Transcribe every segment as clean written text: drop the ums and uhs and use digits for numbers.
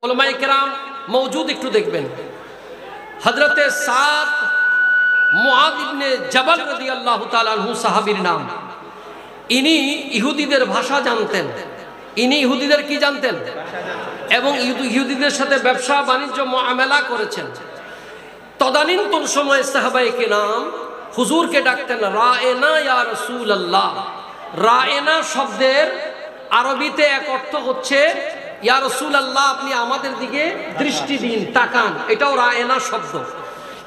উলামায়ে কেরাম মওজুদ একটু দেখবেন। হযরতে সাদ মুআদ ইবনে জাবাল রাদিয়াল্লাহু তাআলা আনহু সাহাবীর নাম। ইনি ইহুদিদের ভাষা জানতেন। ইনি ইহুদিদের কি জানতেন? এবং ইহুদিদের সাথে ব্যবসা বাণিজ্য মুআমালা করেছেন। তদানীন্তন সময়ে সাহাবায়ে কেরাম হুজুরকে ডাকতেন রায়েনা ইয়া রাসূলুল্লাহ। রায়েনা শব্দের আরবিতে এক অর্থ হচ্ছে ইয়া রাসূলুল্লাহ, আপনি আমাদের দিকে দৃষ্টি দিন, তাকান, এটাও রায়েনা শব্দ।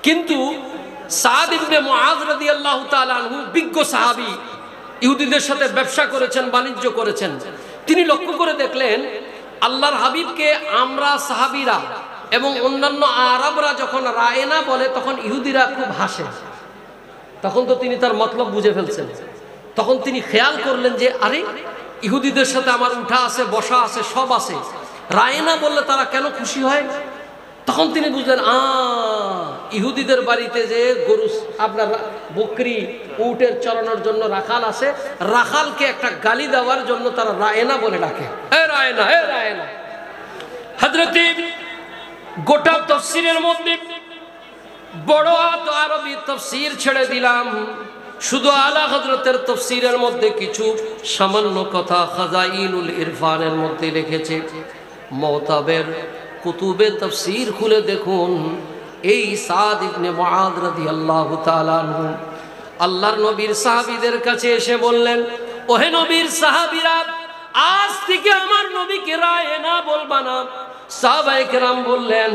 কিন্তু সাদ ইবনে মুআজ রাদিয়াল্লাহু তাআলা আনহু বিজ্ঞ সাহাবী, ইহুদিদের সাথে ব্যবসা করেছেন, বাণিজ্য করেছেন। তিনি লক্ষ্য করে দেখলেন আল্লাহর হাবিবকে আমরা সাহাবীরা এবং অন্যান্য আরবরা যখন রায়েনা বলে তখন ইহুদিরা খুব হাসে। তখন তো তিনি তার মতলব বুঝে ফেলছেন। তখন তিনি খেয়াল করলেন যে আরে ইহুদিদের সাথে আমার উঠা আছে, বসা আছে, সব আছে, রায়েনা বললে তারা কেন খুশি হয়? তখন তিনি বুঝলেন ইহুদিদের বাড়িতে যে গরু, আপনার বকরি, উটের চড়ানোর জন্য রাখাল আছে, রাখালকে একটা গালি দেওয়ার জন্য তারা রায়েনা বলে ডাকে। হে রায়েনা, হে রায়েনা। হযরতে গোটা তাফসীরের মধ্যে বড় আরবি তাফসীর ছেড়ে দিলাম, শুধু আলা হযরতের তাফসীরের মধ্যে কিছু সামান্য কথা খাজাইনুল ইরফানের মধ্যে লিখেছে। মুতাবের কুতুবে তাফসীর খুলে দেখুন, এই সাদ ইবনে মুআদ রাদিয়াল্লাহু তাআলা আনহু আল্লাহর নবীর সাহাবীদের কাছে এসে বললেন, ওহে নবীর সাহাবীরা, আজ থেকে আমার নবীকে রায়েনা বলবা না। সাহাবায়ে কেরাম বললেন,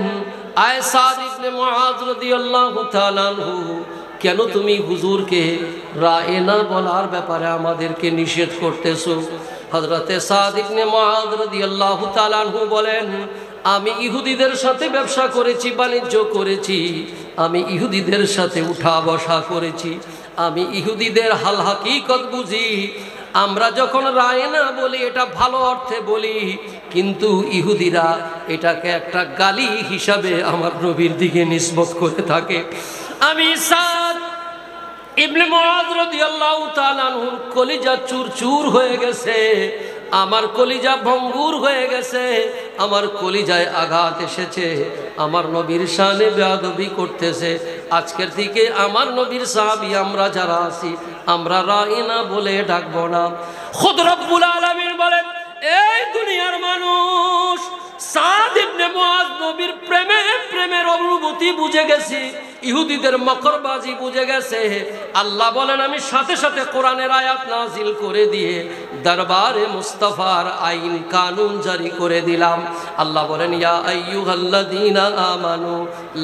আয় সাদ ইবনে মুআদ রাদিয়াল্লাহু তাআলা আনহু, কেন তুমি হুজুরকে রায়েনা বলার ব্যাপারে আমাদেরকে নিষেধ করতেছো? হযরতে সাদ ইবনে মুআদ রাদিয়াল্লাহু তাআলা আনহু বলেন, আমি ইহুদিদের সাথে ব্যবসা করেছি, বাণিজ্য করেছি, আমি ইহুদিদের সাথে উঠা বসা করেছি, আমি ইহুদিদের হাল হাকিকত বুঝি। আমরা যখন রায়েনা বলি এটা ভালো অর্থে বলি, কিন্তু ইহুদিরা এটাকে একটা গালি হিসাবে আমার নবীর দিকে নিসবত করে থাকে। আমি সাদ ইবনে মুআদ রাদিয়াল্লাহু তাআলা আনহুর কলিজা চুরচুর হয়ে গেছে, আমার কলিজা ভঙ্গুর হয়ে গেছে, আমার কলিজায় আঘাত এসেছে, আমার নবীর শানে বেয়াদবি করতেছে। আজকের থেকে আমার নবীর সাহাবী আমরা যারা আছি, আমরা রায়েনা বলে ডাকবো না। খুদ রব্বুল আলামিন বলেন, এই দুনিয়ার মানুষ, সাদ ইবনে মুআজ নবীর প্রেমের অনুভূতি বুঝে গেছি, ইহুদিদের মকরবাজি বুঝে গেছে। আল্লাহ বলেন, আমি সাথে সাথে কোরআনের আয়াত নাজিল করে দিয়ে দরবারে মুস্তাফার আইন কানুন জারি করে দিলাম। আল্লাহ বলেন, ইয়া আইয়ুহাল্লাযীনা আমানু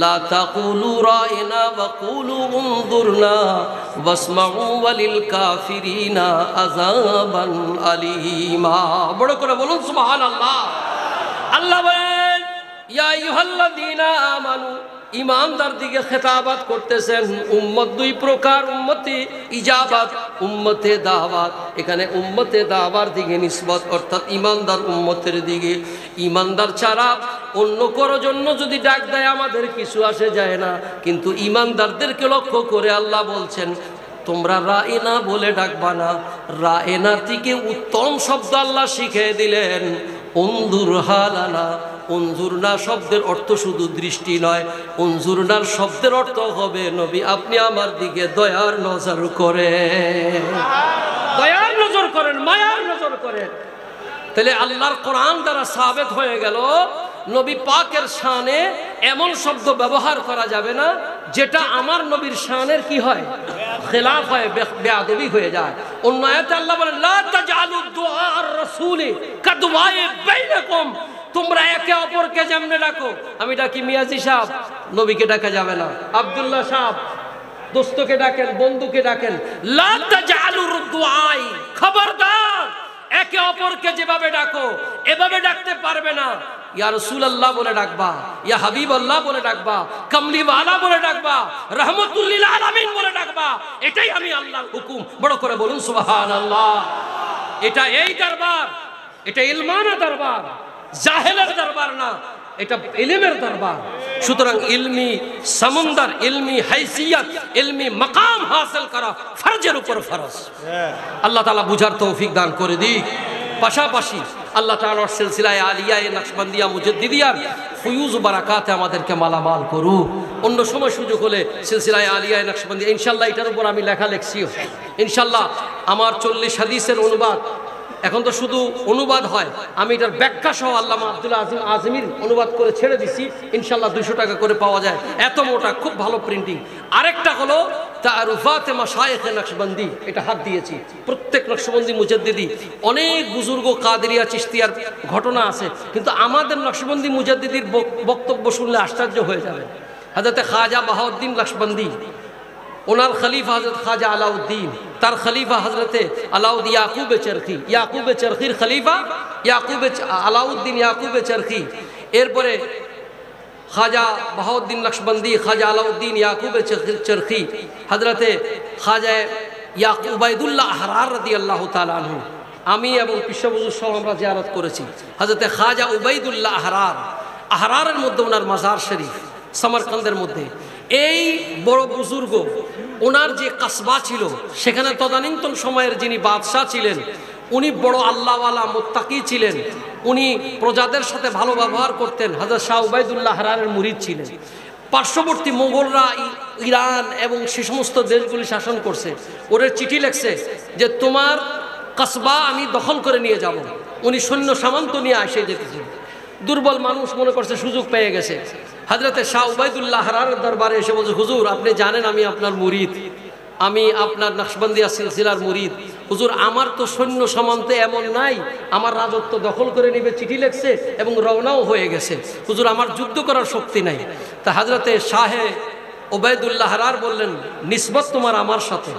লা তাকুলু রাইনা ওয়া কুলু উনজুরনা ওয়াসমাউ ওয়ালিল কাফিরিনা আযাবান আলীমা। বড় করে বলুন সুবহানাল্লাহ। আল্লাহ বলেন, ইয়া আইয়ুহাল্লাযীনা আমানু, ইমানদার দিকে খেতাবাত করতেছেন। উম্মত দুই প্রকার, উম্মতে ইজাবাত, উম্মতে দাওয়াত। এখানে উম্মতে দাওয়ার দিকে নিসবত, অর্থাৎ ইমানদার উম্মতের দিকে। ইমানদার ছাড়া অন্য কারোর জন্য যদি ডাক দেয় আমাদের কিছু আসে যায় না, কিন্তু ইমানদারদেরকে লক্ষ্য করে আল্লাহ বলছেন, তোমরা রায়েনা বলে ডাকবা না। রায়েনার থেকে উত্তম শব্দ আল্লাহ শিখিয়ে দিলেন, উনজুর হালানা। উনজুরনা শব্দের অর্থ শুধু দৃষ্টি নয়, উনজুরনার শব্দের অর্থ হবে, নবী আপনি আমার দিকে দয়ার নজর করেন, দয়ার নজর করেন, মায়ার নজর করেন। তাহলে আল্লাহর কোরআন দ্বারা সাবিত হয়ে গেল নবী পাকের শানে এমন শব্দ ব্যবহার করা যাবে না যেটা আমার নবীর শানের কি হয়, খেলাফ হয়, বেয়াদবি হয়ে যায়। অন্য আয়াতে আল্লাহ বলেন, লা তাজআলু দুআ আর-রাসূলি কাদুআই বাইনাকুম, তোমরা একে অপরকে যেমনে ডাকো, আমি ডাকি মিয়াজি সাহেব, নবীকে ডাকা যাবে না। আব্দুল্লাহ সাহেব, দোস্তকে ডাকেন, বন্ধুকে ডাকেন। লা তাজআলু দুআই, খবরদার, একে অপরকে যেভাবে ডাকো এভাবে ডাকতে পারবে না। ইয়া রাসূলুল্লাহ বলে ডাকবা, ইয়া হাবিবাল্লাহ বলে ডাকবা, কামলিওয়ালা বলে ডাকবা, রাহমাতুল লিল আলামিন বলে ডাকবা। এটাই আমি আল্লাহর হুকুম। বড় করে বলুন সুবহানাল্লাহ। এটা এই দরবার, এটা ইলমানা দরবার, জাহেলের দরবার না, এটা ইলমের দরবার। সুতরাং ইলমি সমুন্দর, ইলমি হাইসিয়ত, ইলমি মাকাম হাসিল করা ফরজের উপর ফরজ। আল্লাহ তাআলা বুঝার তৌফিক দান করে দিক। পাশাপাশি আল্লাহ তাআলার সিলসিলায়ে আলিয়ায়ে নকশবন্দিয়া মুজাদ্দিদিয়ার ফুয়ুজ বারাকাতে আমাদেরকে মালামাল করুক। অন্য সময় সুযোগ হলে সিলসিলায়ে আলিয়ায়ে নকশবন্দিয়া ইনশাআল্লাহ এটার উপর আমি লেখা লিখছিও ইনশাআল্লাহ। আমার 40 হাদিসের অনুবাদ, এখন তো শুধু অনুবাদ হয়, আমি এটার ব্যাখ্যা সহ আল্লামা আব্দুল আজিম আজমির অনুবাদ করে ছেড়ে দিছি ইনশাআল্লাহ। 200 টাকা করে পাওয়া যায়, এত মোটা, খুব ভালো প্রিন্টিং। আরেকটা হলো তাআরুফাতে মাশায়েখে নকশবন্দি, এটা হাত দিয়েছি। প্রত্যেক নকশবন্দি মুজাদ্দিদি, অনেক বুজুর্গ কাদেরিয়া চিশতিয়ার ঘটনা আছে, কিন্তু আমাদের নকশবন্দি মুজাদ্দিদির বক্তব্য শুনলে আশ্চর্য হয়ে যাবে। হযরত খাজা বাহাউদ্দিন নকশবন্দি, ওনার খলিফা হযরত খাজা আলাউদ্দিন, তার খলিফা হযরতে আলাউদ্দিন ইয়াকুবে চরখি, ইয়াকুবে চরখির খলিফা ইয়াকুবে আলাউদ্দিন ইয়াকুবে চরখি, এরপরে খাজা বাহাউদ্দিন নকশবন্দি, খাজা আলাউদ্দিন ইয়াকুবে চরখি, হযরতে খাজা উবাইদুল্লাহ আহরার রাদিয়াল্লাহু তাআলা আনহু। আমি এবং পিসবুজুর সহ আমরা জিয়ারত করেছি হযরতে খাজা উবাইদুল্লাহ আহরার। আহরারের মধ্যে ওনার মাজার শরীফ সমরকন্দের মধ্যে। এই বড় বুজুর্গ, ওনার যে কাসবা ছিল সেখানে তদানীন্তন সময়ের যিনি বাদশাহ ছিলেন উনি বড় আল্লাহওয়ালা মুত্তাকি ছিলেন, উনি প্রজাদের সাথে ভালো ব্যবহার করতেন। হযরত শাহ উবাইদুল্লাহ আহরারের মুরিদ ছিলেন। পার্শ্ববর্তী মোগলরা ইরান এবং সে সমস্ত দেশগুলি শাসন করছে, ওদের চিঠি লেখছে যে তোমার কাসবা আমি দখল করে নিয়ে যাব। উনি সৈন্য সামন্ত নিয়ে আসে যেতেছেন। দুর্বল মানুষ মনে করছে সুযোগ পেয়ে গেছে। হযরতে শাহ উবাইদুল্লাহ আহরারের দরবারে এসে বলছে, হুজুর আপনি জানেন আমি আপনার মুরিদ, আমি আপনার নকশবন্দিয়া সিলসিলার মুরিদ। হুজুর আমার তো সৈন্য সামন্তে এমন নাই, আমার রাজত্ব দখল করে নিবে চিঠি লেখছে এবং রওনাও হয়ে গেছে। হুজুর আমার যুদ্ধ করার শক্তি নাই। তা হযরতে শাহে উবাইদুল্লাহ আহরার বললেন, নিসবত তোমার আমার সাথে।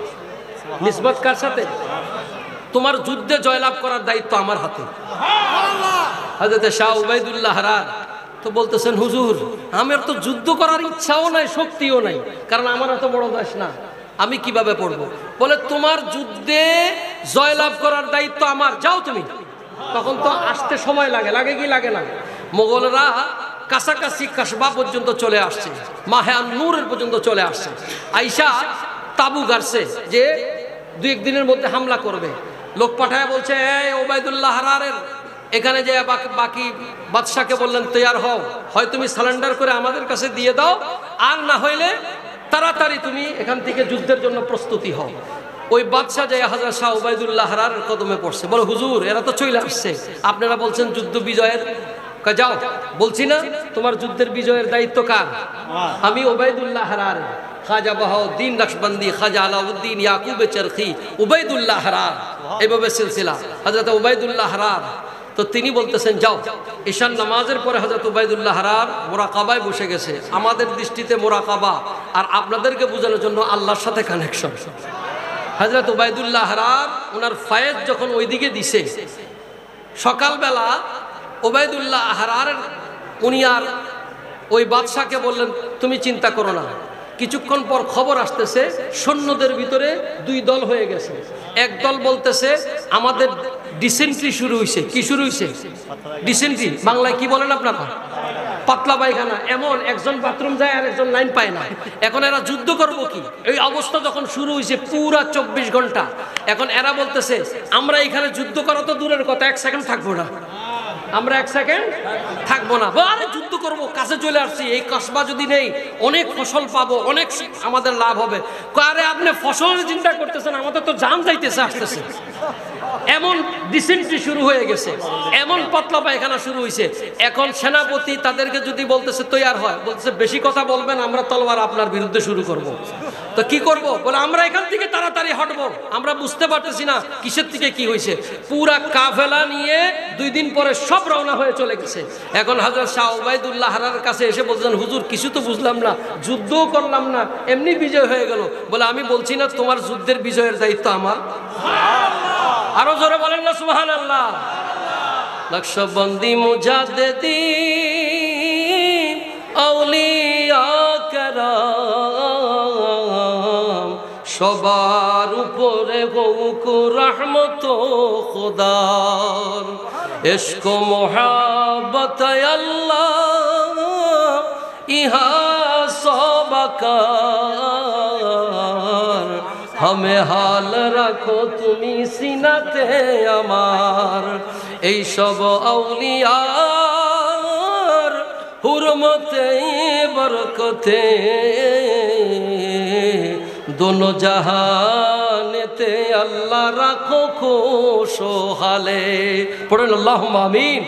নিসবত কার সাথে? তোমার যুদ্ধে জয়লাভ করার দায়িত্ব আমার হাতে। হযরতে শাহ উবাইদুল্লাহ আহরার তো বলতেছেন, হুজুর আমার তো যুদ্ধ করার ইচ্ছাও নাই, শক্তিও নাই, কারণ আমার এত বড় বয়স না, আমি কিভাবে পড়ব? বলে তোমার যুদ্ধে জয়লাভ করার দায়িত্ব আমার, যাও তুমি। তখন তো আসতে সময় লাগে, লাগে কি লাগে না? মোগলরা কাছাকাছি কাসবা পর্যন্ত চলে আসছে, মাহে আন-নূরের পর্যন্ত চলে আসছে। আইসা তাবু গাড়ছে যে 2-1 দিনের মধ্যে হামলা করবে। লোক পাঠায় বলছে, এই উবাইদুল্লাহ আহরারের এখানে যে বাকি বাদশাকে বললেন তৈয়ার হও, হয় তুমি সারেন্ডার করে আমাদের কাছে দিয়ে দাও, আর না হইলে তাড়াতাড়ি তুমি এখান থেকে যুদ্ধের জন্য প্রস্তুতি হও। ওই বাদশাহ যে হযরত শাহ উবাইদুল্লাহ আহরারের কদমে পড়ছে, বলে হুজুর এরা তো চলে আসছে, আপনারা বলছেন যুদ্ধ বিজয়ের, যাও। বলছি না তোমার যুদ্ধের বিজয়ের দায়িত্ব কার? আমি উবাইদুল্লাহ আহরার। খাজা বাহাউদ্দিন নকশবন্দি, খাজা আলাউদ্দিন ইয়াকুবে চরখি, উবাইদুল্লাহ আহরার, এভাবে সিলসিলা। হযরত উবাইদুল্লাহ আহরার তো তিনি বলতেছেন, যাও। ঈশান নামাজের পরে হযরত উবাইদুল্লাহ আহরার মোরাকাবায় বসে গেছে। আমাদের দৃষ্টিতে মোরাকাবা, আর আপনাদেরকে বোঝানোর জন্য আল্লাহর সাথে কানেকশন। হযরত উবাইদুল্লাহ আহরার ওনার ফায়েজ যখন ওইদিকে দিছে, সকালবেলা উবাইদুল্লাহ আহরারের উনি আর ওই বাদশাকে বললেন, তুমি চিন্তা করো না। কিছুক্ষণ পর খবর আসতেছে সৈন্যদের ভিতরে 2 দল হয়ে গেছে। এক দল বলতেছে আমাদের ডিসেন্ট্রি শুরু হয়েছে। কি শুরু হয়েছে? ডিসেন্ট্রি বাংলায় কি বলেন আপনারা? পাতলা পায়খানা। এমন একজন বাথরুম যায় আর একজন লাইন পায় না। এখন এরা যুদ্ধ করবো কি? এই অবস্থা যখন শুরু হয়েছে পুরা 24 ঘন্টা। এখন এরা বলতেছে আমরা এখানে যুদ্ধ করা তো দূরের কথা, 1 সেকেন্ড থাকবো না, আমরা 1 সেকেন্ড থাকবো না, আরে যুদ্ধ করবো, কাছে চলে আসছি, এই কসবা যদি নেই অনেক ফসল পাবো, অনেক আমাদের লাভ হবে। আরে আপনি ফসলের চিন্তা করতেছেন, আমাদের তো জান যাইতেছে আসতেছে। এমন ডিসেন্ট্রি শুরু হয়ে গেছে, এমন পাতলা পায়খানা শুরু হয়েছে। এখন সেনাপতি তাদেরকে যদি বলতেছে তৈয়ার হয়, বলতেছে বেশি কথা বলবেন, আমরা তলোয়ার আপনার বিরুদ্ধে শুরু করব। তো কি করব? বলে আমরা এখান থেকে তাড়াতাড়ি হটবো, আমরা বুঝতে পারতেছি না কিসের থেকে কি হয়েছে। পুরা কাফেলা নিয়ে 2 দিন পরে সব রওনা হয়ে চলে গেছে। এখন হযরত শাহ উবাইদুল্লাহ আহরার কাছে এসে বলছেন, হুজুর কিছু তো বুঝলাম না, যুদ্ধও করলাম না, এমনি বিজয় হয়ে গেল। বলে আমি বলছি না তোমার যুদ্ধের বিজয়ের দায়িত্ব আমার? আরো জোরে বলেন না সুবহানাল্লাহ। নকশবন্দি মুজাদ্দিদিন আউলিয়া কেরাম সবার উপরে হোক রহমত খোদার, ইশক মোহাব্বত আল্লাহ ইহা সবাকার, हमें हाल रखो तुमी सीनाते अमार, এই সব আউলিয়ার হুরমতে বরকতে দোনো জাহানেতে আল্লাহ রাখো খুশহালে। পড়েন আল্লাহুম্মা আমিন।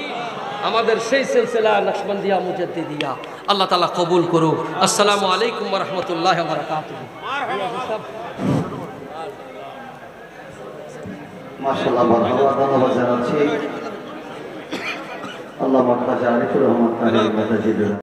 আমাদের সেই সিলসিলা নকশবন্দিয়া মুজাদ্দিদিয়া আল্লাহ তাআলা কবুল করুক। আসসালামু আলাইকুম ওয়া রাহমাতুল্লাহি ওয়া বারাকাতুহু। মাশাআল্লাহ, ধন্যবাদ জানাচ্ছি আল্লামা খাজা আরিফুর রহমান তাহির